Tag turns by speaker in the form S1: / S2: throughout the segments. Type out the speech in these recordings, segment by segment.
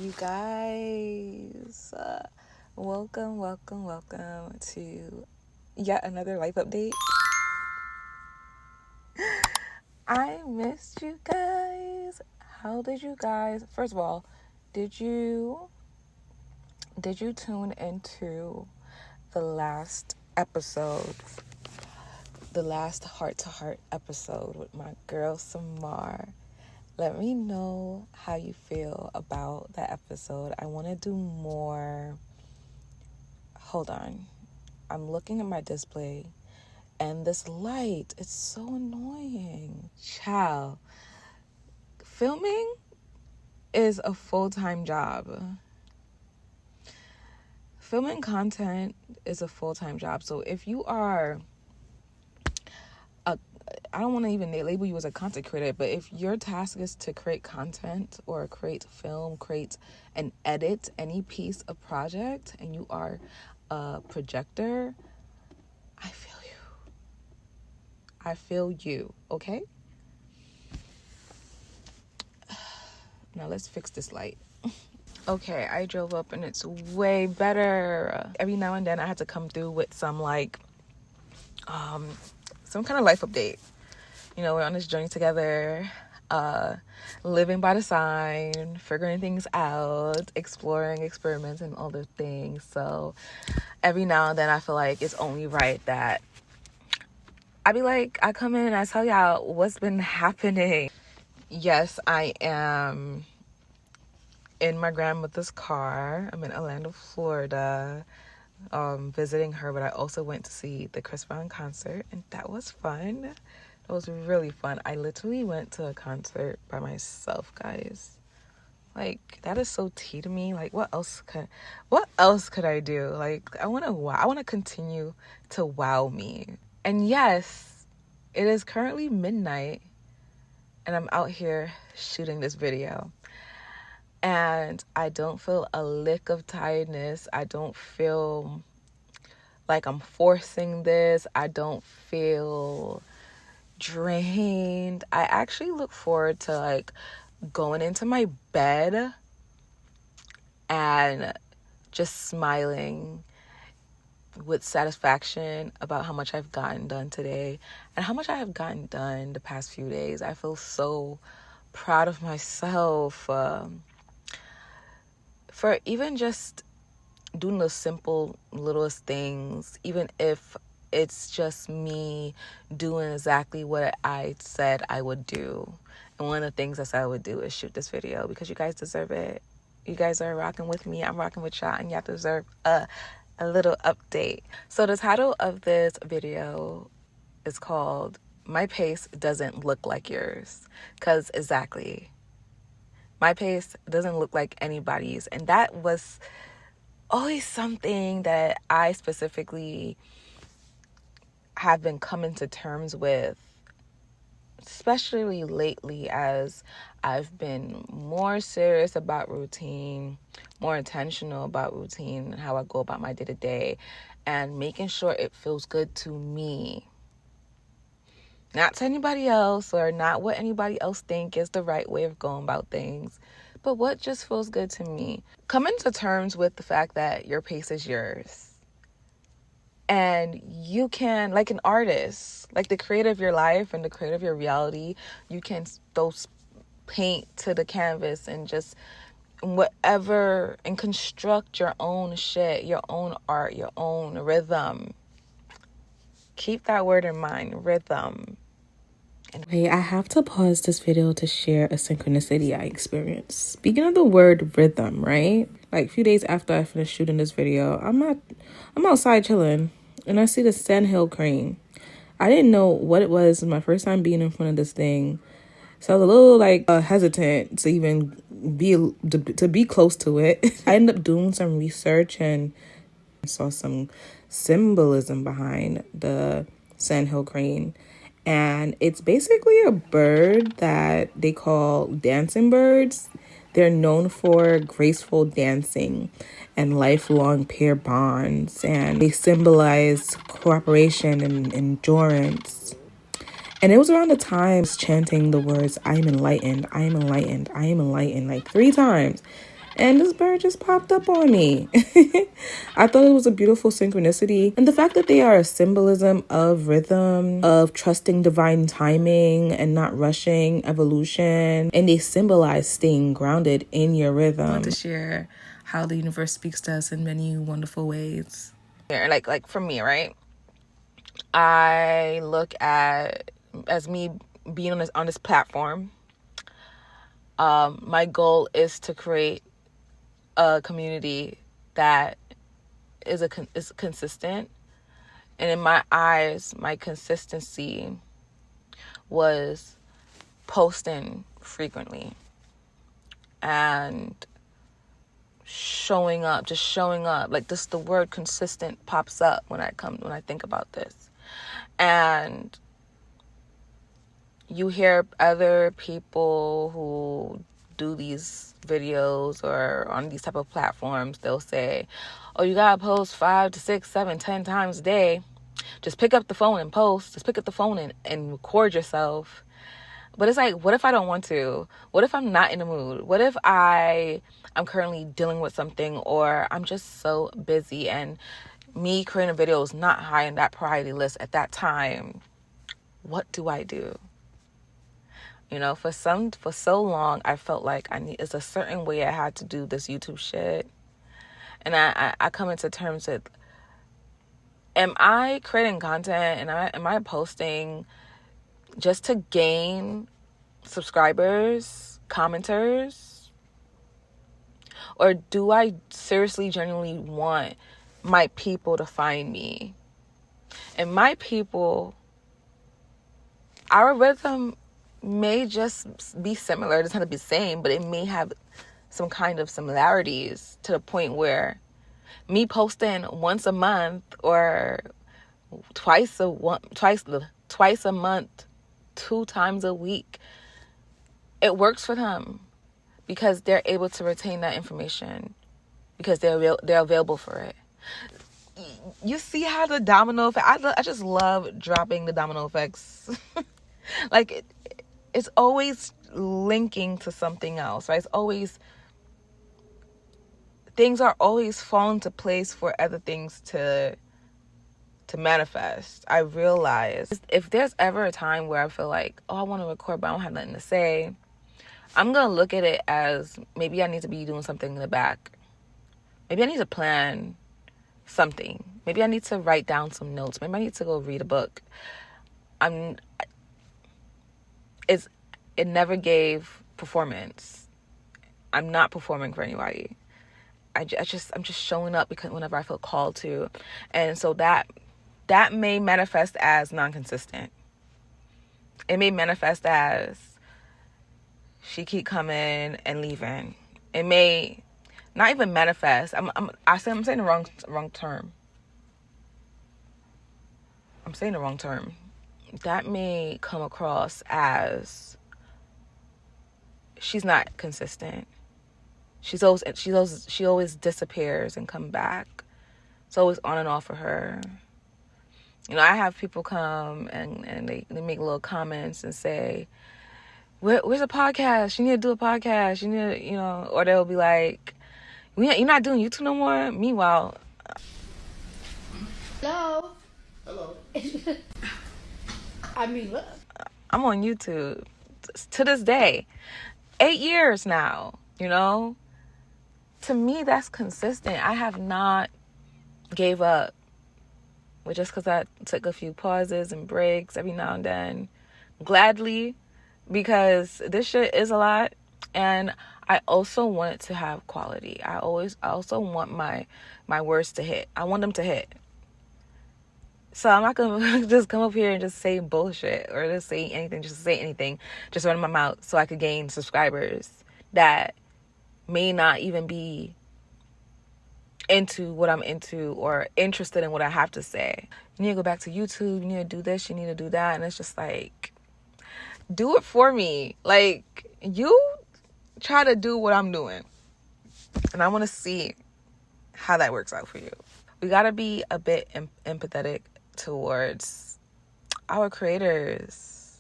S1: You guys, welcome to yet another life update. I missed you guys. How did you guys, first of all, did you tune into the last episode, the last Heart to Heart episode with my girl Samar? Let me know how you feel about that episode. I want to do more. Hold on. I'm looking at my display and this light, it's so annoying. Child, filming is a full-time job. Filming content is a full-time job. So if you are I don't want to even label you as a content creator, but if your task is to create content or create film, create and edit any piece of project, and you are a projector, I feel you, okay? Now let's fix this light. Okay, I drove up and it's way better. Every now and then I had to come through with some some kind of life update. You know, we're on this journey together, living by the sign, figuring things out, exploring, experimenting, all the things. So every now and then I feel like it's only right that I come in and I tell y'all what's been happening. Yes, I am in my grandmother's car. I'm in Orlando, Florida, visiting her, but I also went to see the Chris Brown concert, and that was fun. It was really fun. I literally went to a concert by myself, guys. Like, that is so tea to me. Like, what else could I do? Like, I want to continue to wow me. And yes, it is currently midnight and I'm out here shooting this video. And I don't feel a lick of tiredness. I don't feel like I'm forcing this. I don't feel drained. I actually look forward to going into my bed and just smiling with satisfaction about how much I've gotten done today and how much I have gotten done the past few days. I feel so proud of myself for even just doing the simple littlest things, even if it's just me doing exactly what I said I would do. And one of the things I said I would do is shoot this video because you guys deserve it. You guys are rocking with me. I'm rocking with y'all, and y'all deserve a little update. So the title of this video is called My Pace Doesn't Look Like Yours. Because exactly, my pace doesn't look like anybody's. And that was always something that I specifically have been coming to terms with, especially lately, as I've been more serious about routine, more intentional about routine and how I go about my day-to-day, and making sure it feels good to me, not to anybody else, or not what anybody else think is the right way of going about things, but what just feels good to me. Coming to terms with the fact that your pace is yours. And you can, like an artist, like the creator of your life and the creator of your reality, you can paint to the canvas and just whatever, and construct your own shit, your own art, your own rhythm. Keep that word in mind, rhythm.
S2: Okay, I have to pause this video to share a synchronicity I experienced. Speaking of the word rhythm, right? Like a few days after I finished shooting this video, I'm outside chilling and I see the sandhill crane. I didn't know what it was. My first time being in front of this thing, so I was a little hesitant to even be close to it. I ended up doing some research and saw some symbolism behind the sandhill crane. And it's basically a bird that they call dancing birds. They're known for graceful dancing and lifelong pair bonds, and they symbolize cooperation and endurance. And it was around the times chanting the words, "I am enlightened, I am enlightened, I am enlightened," like 3 times. and this bird just popped up on me. I thought it was a beautiful synchronicity. And the fact that they are a symbolism of rhythm, of trusting divine timing and not rushing evolution. And they symbolize staying grounded in your rhythm. I want to share how the universe speaks to us in many wonderful ways.
S1: Like for me, right? I look at as me being on this platform. My goal is to create a community that is consistent, and in my eyes, my consistency was posting frequently and showing up. Like this, the word consistent pops up when I think about this, and you hear other people who do these videos or on these type of platforms, they'll say, oh, you gotta post 5 to 6, 7, 10 times a day. Just pick up the phone and post. Just pick up the phone and record yourself. But it's like, what if I don't want to? What if I'm not in the mood? What if I'm currently dealing with something, or I'm just so busy and me creating a video is not high in that priority list at that time? What do I do? You know, for so long, I felt like it's a certain way I had to do this YouTube shit. And I come into terms with, am I creating content and am I posting just to gain subscribers, commenters? Or do I seriously, genuinely want my people to find me? And my people, our rhythm may just be similar. It doesn't have to be the same, but it may have some kind of similarities to the point where me posting once a month or twice a month, 2 times a week, it works for them because they're able to retain that information because they're available for it. You see how the domino effect, I just love dropping the domino effects. Like it's always linking to something else, right? Things are always falling into place for other things to manifest. I realize if there's ever a time where I feel like, oh, I want to record, but I don't have nothing to say, I'm going to look at it as maybe I need to be doing something in the back. Maybe I need to plan something. Maybe I need to write down some notes. Maybe I need to go read a book. It never gave performance. I'm not performing for anybody. I'm just showing up because whenever I feel called to. And so that may manifest as non-consistent. It may manifest as she keep coming and leaving. It may not even manifest. I'm saying the wrong term. I'm saying the wrong term. That may come across as she's not consistent. She always disappears and come back. It's always on and off for her. You know, I have people come and they make little comments and say, where's a podcast? You need to do a podcast. You need to, you know, or they'll be like, you're not doing YouTube no more? Meanwhile,
S3: Hello. I mean, look.
S1: I'm on YouTube to this day. 8 years now, you know? To me, that's consistent. I have not gave up. But just because I took a few pauses and breaks every now and then. Gladly, because this shit is a lot. And I also want it to have quality. I also want my words to hit. I want them to hit. So I'm not going to just come up here and just say bullshit or just say anything, just run my mouth so I could gain subscribers that may not even be into what I'm into or interested in what I have to say. You need to go back to YouTube. You need to do this. You need to do that. And it's just like, do it for me. Like, you try to do what I'm doing. And I want to see how that works out for you. We got to be a bit empathetic towards our creators.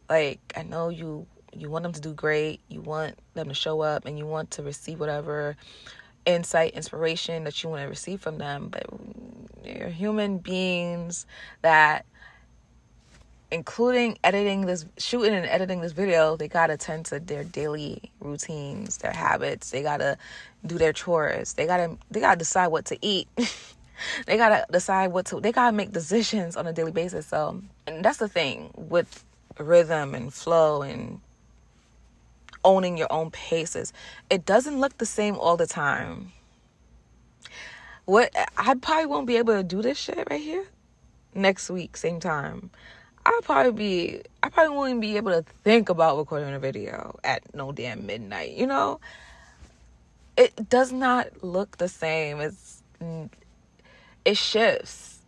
S1: Like, I know you want them to do great, you want them to show up, and you want to receive whatever insight, inspiration that you want to receive from them. But they're human beings that, including shooting and editing this video, they gotta tend to their daily routines, their habits. They gotta do their chores. They gotta decide what to eat. They gotta decide they gotta make decisions on a daily basis. So, and that's the thing with rhythm and flow and owning your own paces. It doesn't look the same all the time. I probably won't be able to do this shit right here next week, same time. I probably won't even be able to think about recording a video at no damn midnight. It does not look the same. It shifts.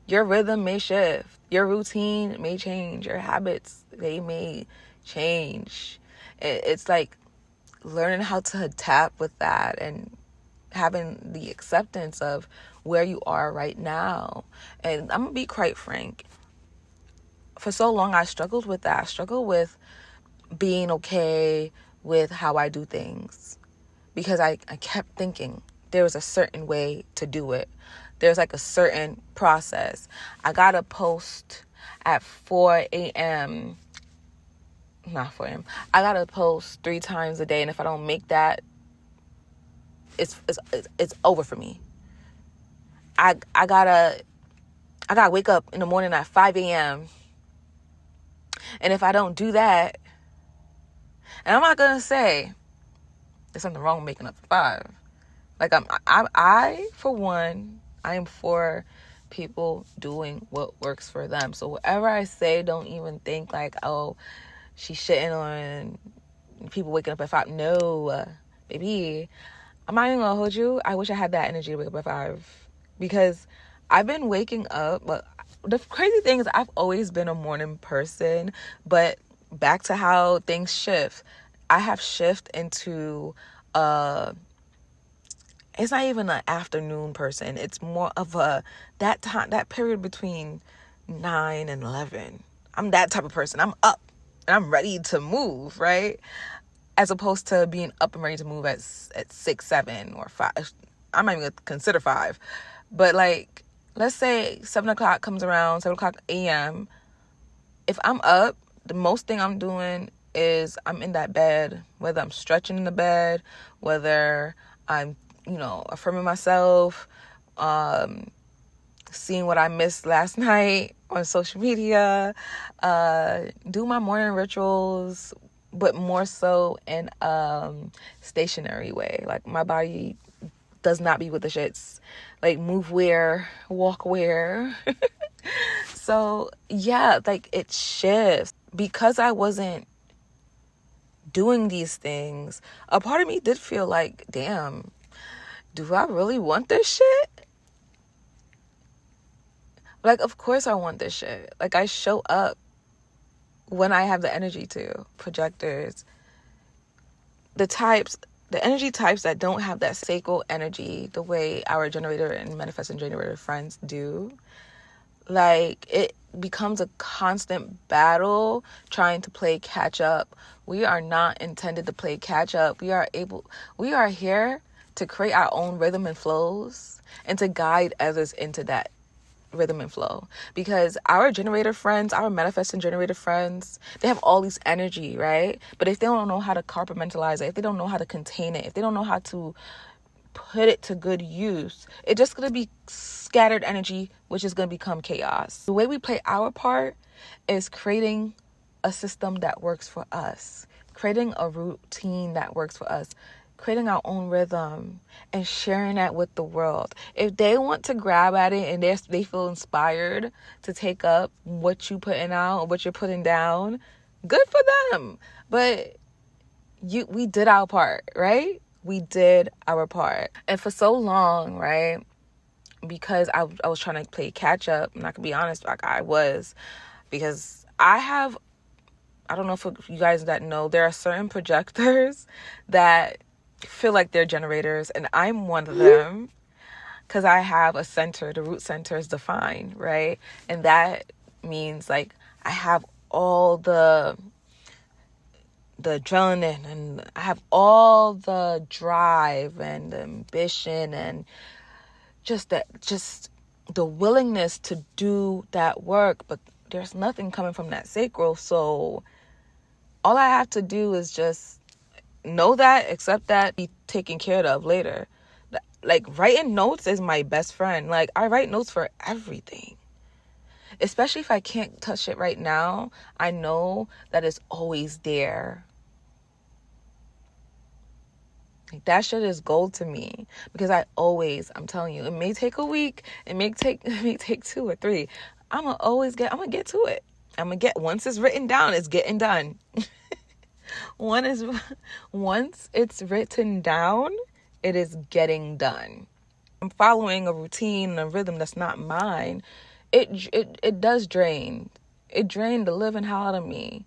S1: Your rhythm may shift. Your routine may change. Your habits, they may change. It's like learning how to adapt with that and having the acceptance of where you are right now. And I'm gonna be quite frank. For so long, I struggled with that. I struggled with being okay with how I do things because I kept thinking there was a certain way to do it. There's like a certain process. I got to post at 4 a.m. Not 4 a.m. I got to post 3 times a day. And if I don't make that, it's over for me. I gotta wake up in the morning at 5 a.m. And if I don't do that, and I'm not gonna say there's something wrong with making up 5. Like I for one, I am for people doing what works for them. So whatever I say, don't even think like, oh, she's shitting on people waking up at 5. No, baby, I'm not even gonna hold you. I wish I had that energy to wake up at 5 because I've been waking up. But the crazy thing is I've always been a morning person, but back to how things shift. I have shifted into it's not even an afternoon person. It's more of that period between 9 and 11. I'm that type of person. I'm up and I'm ready to move, right? As opposed to being up and ready to move at 6, 7, or 5. I'm not even gonna consider 5. But like, let's say 7 o'clock comes around, 7 o'clock a.m. If I'm up, the most thing I'm doing is I'm in that bed, whether I'm stretching in the bed, whether I'm, affirming myself, seeing what I missed last night on social media, do my morning rituals, but more so in stationary way. Like my body does not be with the shits. Like move where, walk where. So yeah, like it shifts. Because I wasn't doing these things, a part of me did feel like, damn, do I really want this shit? Like, of course I want this shit. Like, I show up when I have the energy to. Projectors, the energy types that don't have that sacral energy the way our generator and manifesting generator friends do, like, it becomes a constant battle trying to play catch up. We are not intended to play catch up. We are here to create our own rhythm and flows and to guide others into that rhythm and flow. Because our generator friends, our manifesting generator friends, they have all these energy, right? But if they don't know how to compartmentalize it, if they don't know how to contain it, if they don't know how to put it to good use, it's just going to be scattered energy, which is going to become chaos. The way we play our part is creating a system that works for us, creating a routine that works for us, creating our own rhythm and sharing that with the world. If they want to grab at it and they feel inspired to take up what you putting out or what you're putting down, good for them. But we did our part, right? We did our part. And for so long, right, because I was trying to play catch up, I'm not gonna be honest, like I was, because I don't know if you guys that know, there are certain projectors that feel like they're generators, and I'm one of them because I have a center. The root center is defined, right? And that means like I have all the the adrenaline, and I have all the drive and the ambition and just the willingness to do that work, but there's nothing coming from that sacral. So all I have to do is just know that, accept that, be taken care of later. Like, writing notes is my best friend. Like, I write notes for everything. Especially if I can't touch it right now, I know that it's always there. Like, that shit is gold to me, because I'm telling you, it may take a week, it may take 2 or 3. I'm gonna get to it. Once it's written down, it's getting done. Once it's written down, it is getting done. I'm following a routine and a rhythm that's not mine. It does drain. It drained the living hell out of me.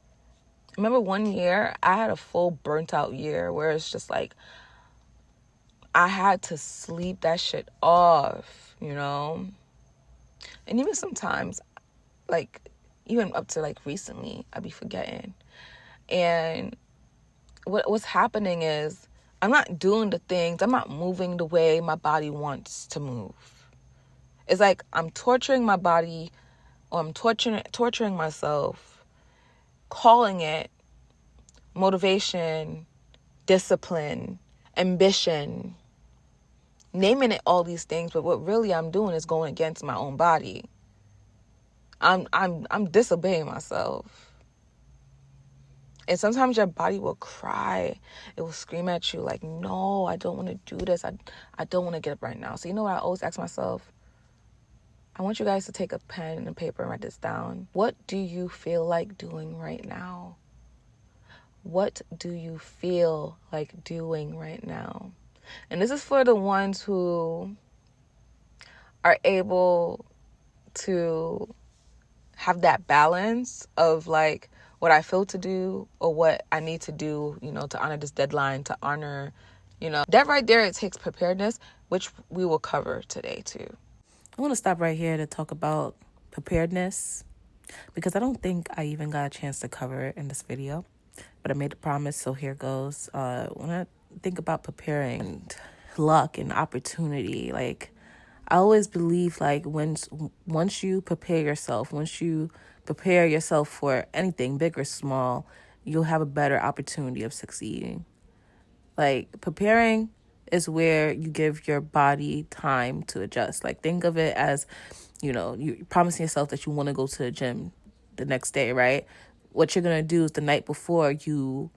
S1: I remember one year, I had a full burnt out year where it's just like, I had to sleep that shit off, you know? And even sometimes, like, even up to like recently, I'd be forgetting. And what's happening is, I'm not doing the things, I'm not moving the way my body wants to move. It's like I'm torturing my body, or I'm torturing myself, calling it motivation, discipline, ambition, naming it all these things, but what really I'm doing is going against my own body. I'm disobeying myself. And sometimes your body will cry. It will scream at you like, no, I don't want to do this. I don't want to get up right now. So you know what I always ask myself? I want you guys to take a pen and paper and write this down. What do you feel like doing right now? What do you feel like doing right now? And this is for the ones who are able to have that balance of like what I feel to do or what I need to do, you know, to honor this deadline, to honor, you know, that right there, it takes preparedness, which we will cover today too.
S2: I want to stop right here to talk about preparedness, because I don't think I even got a chance to cover it in this video, but I made a promise, so here goes. When I think about preparing and luck and opportunity, like, I always believe like once you prepare yourself for anything, big or small, you'll have a better opportunity of succeeding. Like, preparing is where you give your body time to adjust. Like, think of it as, you know, you promising yourself that you want to go to the gym the next day, right? What you're gonna do is the night before you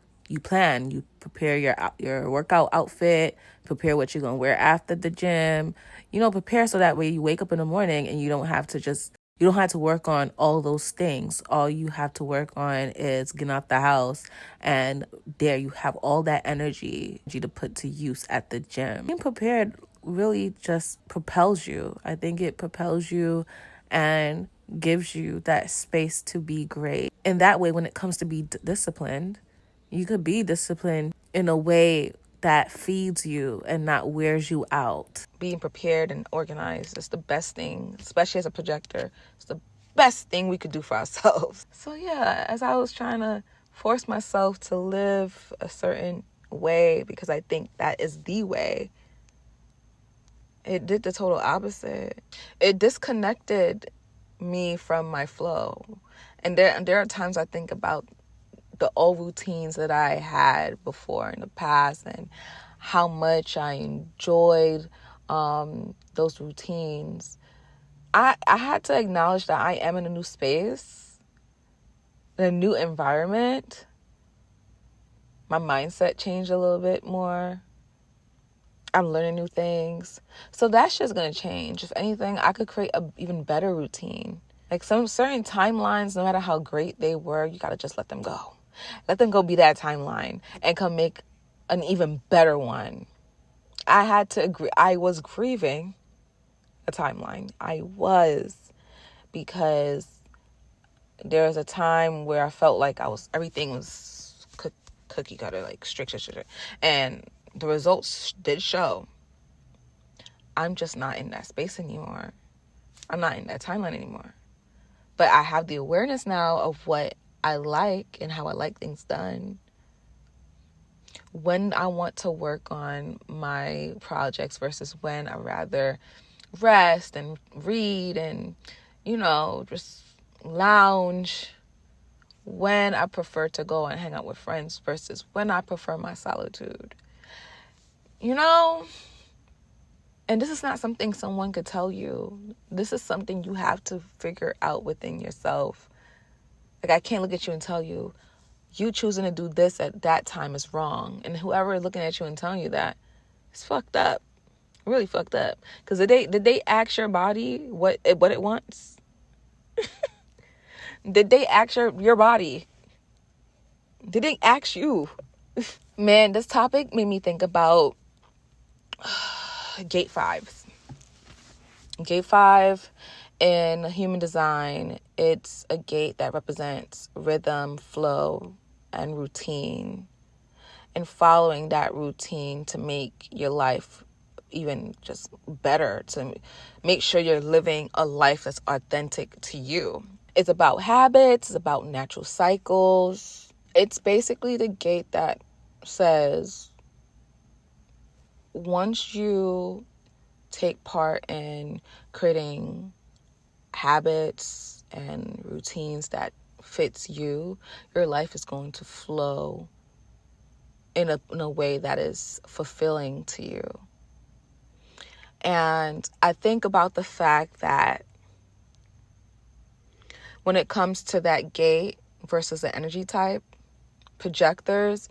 S2: plan, you prepare your workout outfit, prepare what you're gonna wear after the gym. You know, prepare so that way you wake up in the morning and you don't have to work on all those things. All you have to work on is getting out the house, and there you have all that energy to put to use at the gym. Being prepared really just propels you. I think it propels you and gives you that space to be great. And that way, when it comes to be disciplined, you could be disciplined in a way that feeds you and not wears you out.
S1: Being prepared and organized is the best thing, especially as a projector. It's the best thing we could do for ourselves. So yeah, as I was trying to force myself to live a certain way because I think that is the way, it did the total opposite. It disconnected me from my flow. And there are times I think about the old routines that I had before in the past and how much I enjoyed those routines. I had to acknowledge that I am in a new space, in a new environment. My mindset changed a little bit more. I'm learning new things. So that's just going to change. If anything, I could create an even better routine. Like some certain timelines, no matter how great they were, you got to just let them go. Let them go be that timeline and come make an even better one. I had to agree. I was grieving a timeline. I was, because there was a time where I felt like everything was cookie cutter, like strict. And the results did show. I'm just not in that space anymore. I'm not in that timeline anymore. But I have the awareness now of what I like and how I like things done. when I want to work on my projects versus when I rather rest and read and, just lounge, when I prefer to go and hang out with friends versus when I prefer my solitude. And this is not something someone could tell you. This is something you have to figure out within yourself. Like, I can't look at you and tell you, you choosing to do this at that time is wrong. And whoever is looking at you and telling you that, it's fucked up. Really fucked up. Because did they ask your body what it wants? Did they ask your body? Did they ask you? Man, this topic made me think about gate 5s. Gate 5 in human design, it's a gate that represents rhythm, flow, and routine. And following that routine to make your life even just better, to make sure you're living a life that's authentic to you. It's about habits, it's about natural cycles. It's basically the gate that says, once you take part in creating habits and routines that fits you, your life is going to flow in a way that is fulfilling to you. And I think about the fact that when it comes to that gate versus the energy type, projectors,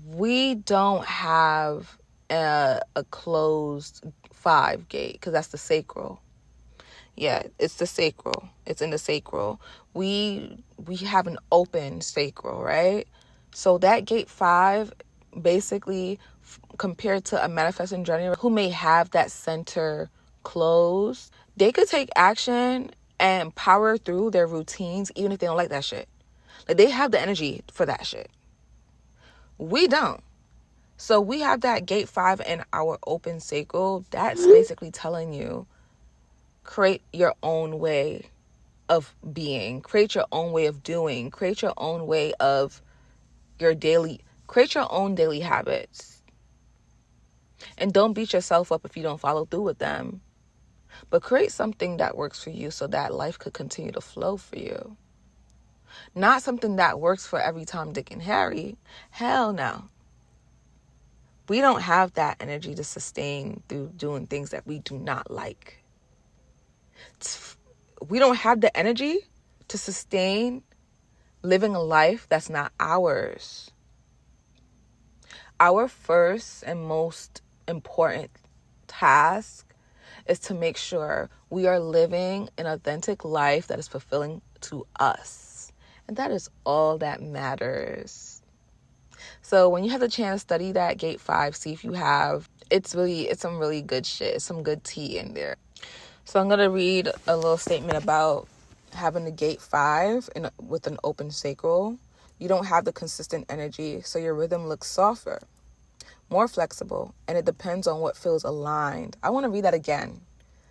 S1: we don't have a closed 5 gate, because that's the sacral. Yeah, it's the sacral. It's in the sacral. We have an open sacral, right? So that gate 5, basically, compared to a manifesting generator who may have that center closed, they could take action and power through their routines even if they don't like that shit. Like, they have the energy for that shit. We don't. So we have that gate 5 in our open sacral. That's basically telling you, create your own way of being, create your own way of doing, create your own way of create your own daily habits. And don't beat yourself up if you don't follow through with them. But create something that works for you so that life could continue to flow for you. Not something that works for every Tom, Dick, and Harry. Hell no. We don't have that energy to sustain through doing things that we do not like. We don't have the energy to sustain living a life that's not ours. Our first and most important task is to make sure we are living an authentic life that is fulfilling to us. And that is all that matters. So when you have the chance, study that gate 5, see if you have, it's some really good shit, some good tea in there. So I'm going to read a little statement about having the gate 5 with an open sacral. You don't have the consistent energy, so your rhythm looks softer, more flexible, and it depends on what feels aligned. I want to read that again,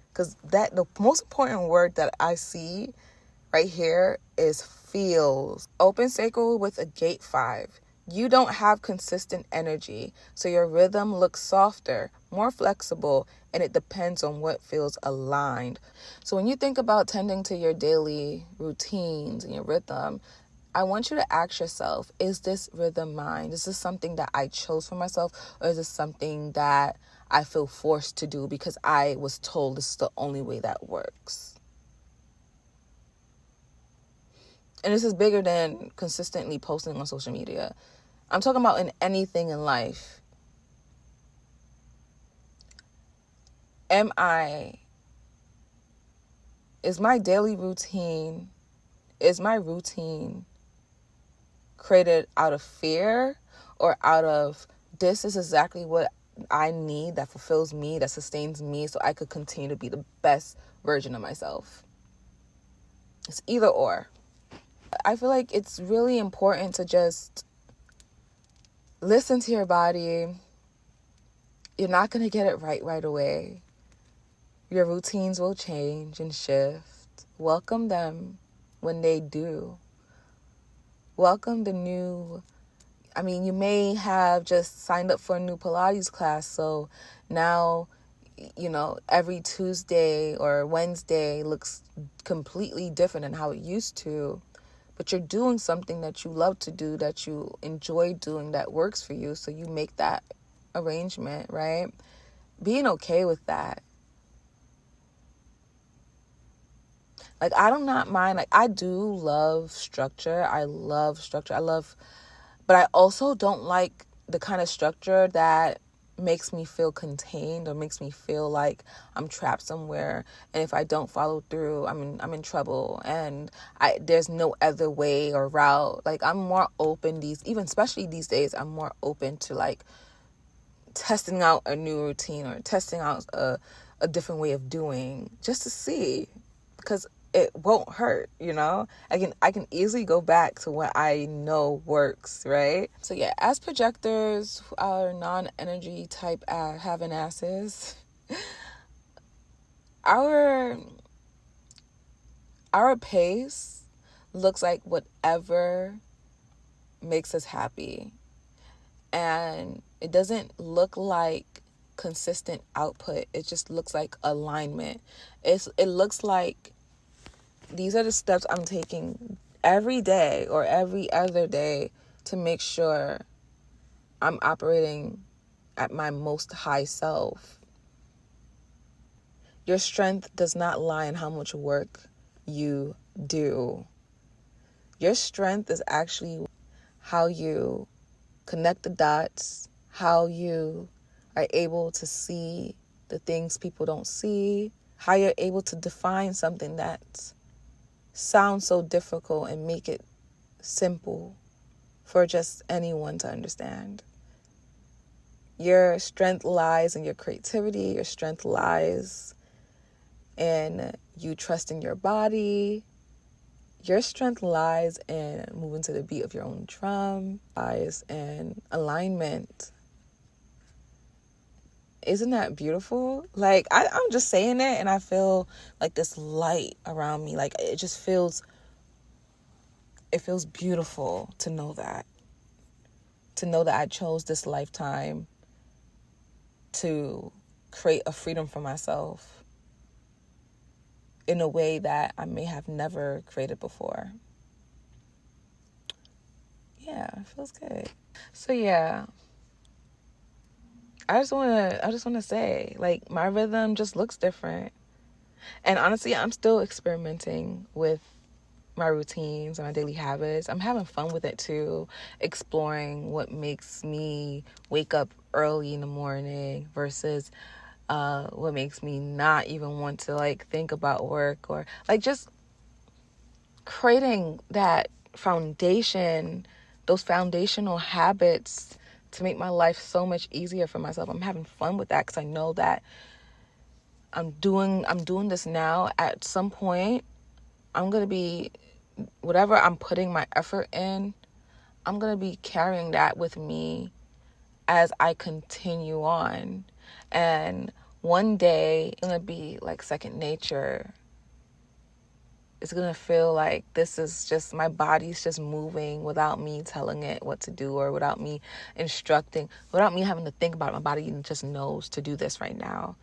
S1: because the most important word that I see right here is feels. Open sacral with a gate 5. You don't have consistent energy, so your rhythm looks softer, more flexible, and it depends on what feels aligned. So when you think about tending to your daily routines and your rhythm, I want you to ask yourself, is this rhythm mine? Is this something that I chose for myself, or is this something that I feel forced to do because I was told this is the only way that works? And this is bigger than consistently posting on social media. I'm talking about in anything in life. Is my daily routine, is my routine created out of fear or out of, this is exactly what I need, that fulfills me, that sustains me, so I could continue to be the best version of myself? It's either or. I feel like it's really important to just listen to your body. You're not going to get it right away. Your routines will change and shift. Welcome them when they do. Welcome the new I mean, you may have just signed up for a new Pilates class, so now, every Tuesday or Wednesday looks completely different than how it used to. But you're doing something that you love to do, that you enjoy doing, that works for you, so you make that arrangement, right? Being okay with that. Like, I do not mind. Like, I do love structure. But I also don't like the kind of structure that makes me feel contained or makes me feel like I'm trapped somewhere, and if I don't follow through, I'm in trouble, and there's no other way or route. Like, I'm more open especially these days, I'm more open to like testing out a new routine or testing out a different way of doing, just to see, because it won't hurt, I can easily go back to what I know works, right? So yeah, as projectors, our non-energy type having asses, our pace looks like whatever makes us happy, and it doesn't look like consistent output. It just looks like alignment. It looks like these are the steps I'm taking every day or every other day to make sure I'm operating at my most high self. Your strength does not lie in how much work you do. Your strength is actually how you connect the dots, how you are able to see the things people don't see, how you're able to define something that sounds so difficult and make it simple for just anyone to understand. Your strength lies in your creativity. Your strength lies in you trusting your body. Your strength lies in moving to the beat of your own drum, lies in alignment. Isn't that beautiful? Like, I'm just saying it, and I feel like this light around me. Like, it feels beautiful to know that. To know that I chose this lifetime to create a freedom for myself in a way that I may have never created before. Yeah, it feels good. So yeah, I just wanna say, like, my rhythm just looks different. And honestly, I'm still experimenting with my routines and my daily habits. I'm having fun with it too, exploring what makes me wake up early in the morning versus what makes me not even want to like think about work, or like just creating that foundation, those foundational habits to make my life so much easier for myself. I'm having fun with that because I know that I'm doing this now. At some point, I'm going to be, whatever I'm putting my effort in, I'm going to be carrying that with me as I continue on. And one day, it's going to be like second nature. It's going to feel like this is just, my body's just moving without me telling it what to do, or without me instructing, without me having to think about it. My body just knows to do this right now.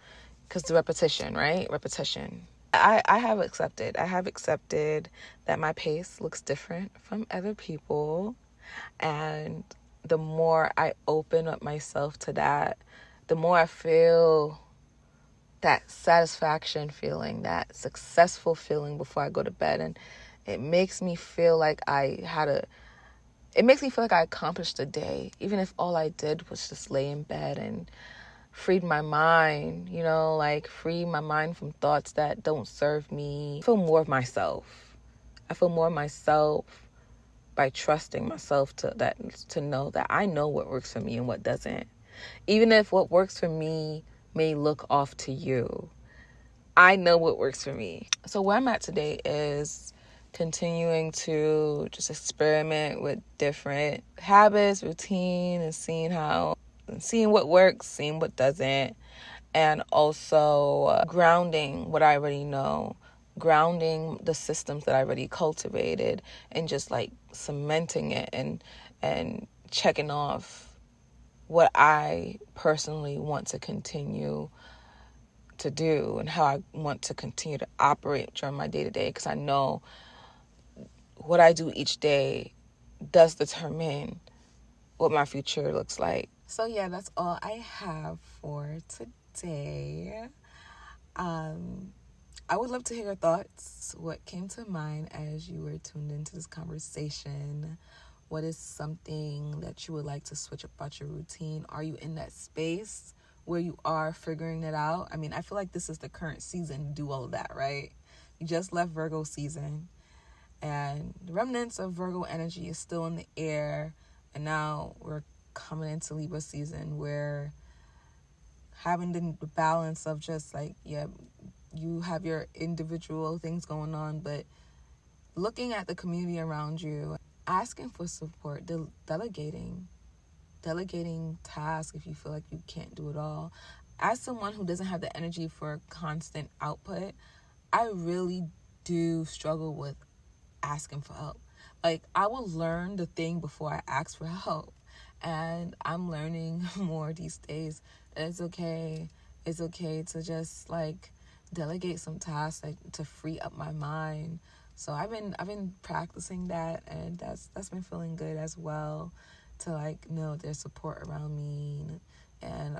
S1: Because the repetition, right? Repetition. I have accepted that my pace looks different from other people. And the more I open up myself to that, the more I feel that satisfaction feeling, that successful feeling before I go to bed. And it makes me feel like I accomplished the day, even if all I did was just lay in bed and freed my mind, like free my mind from thoughts that don't serve me. I feel more of myself. By trusting myself to know that I know what works for me and what doesn't. Even if what works for me may look off to you, I know what works for me. So where I'm at today is continuing to just experiment with different habits, routine, and seeing what works, seeing what doesn't, and also grounding what I already know, grounding the systems that I already cultivated, and just like cementing it and checking off what I personally want to continue to do and how I want to continue to operate during my day-to-day, because I know what I do each day does determine what my future looks like. So yeah, that's all I have for today. I would love to hear your thoughts. What came to mind as you were tuned into this conversation? What is something that you would like to switch up about your routine? Are you in that space where you are figuring it out? I mean, I feel like this is the current season to do all of that, right? You just left Virgo season, and the remnants of Virgo energy is still in the air, and now we're coming into Libra season, where having the balance of just like, yeah, you have your individual things going on, but looking at the community around you, asking for support, delegating tasks if you feel like you can't do it all. As someone who doesn't have the energy for constant output, I really do struggle with asking for help. Like, I will learn the thing before I ask for help. And I'm learning more these days that it's okay to just like delegate some tasks, like to free up my mind. So I've been practicing that, and that's been feeling good as well, to like know there's support around me, and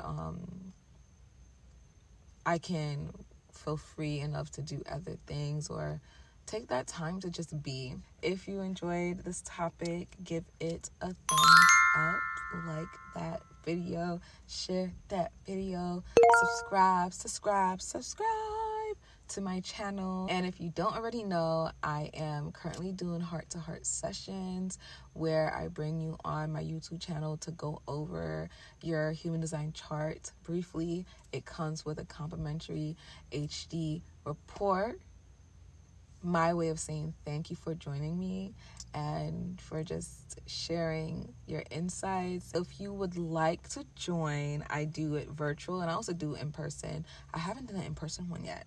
S1: I can feel free enough to do other things or take that time to just be. If you enjoyed this topic, give it a thumbs up, like that video, share that video, subscribe to my channel. And if you don't already know, I am currently doing Heart to Heart sessions, where I bring you on my YouTube channel to go over your human design chart briefly. It comes with a complimentary HD report. My way of saying thank you for joining me and for just sharing your insights. If you would like to join, I do it virtual and I also do it in person. I haven't done an in-person one yet,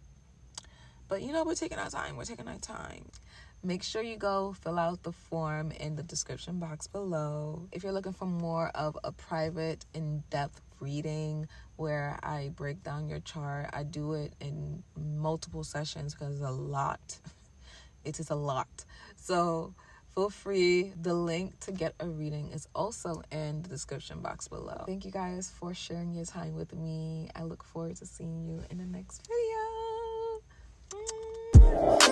S1: but we're taking our time. Make sure you go fill out the form in the description box below. If you're looking for more of a private, in-depth reading where I break down your chart, I do it in multiple sessions because it's a lot. It is a lot. So feel free. The link to get a reading is also in the description box below. Thank you guys for sharing your time with me. I look forward to seeing you in the next video.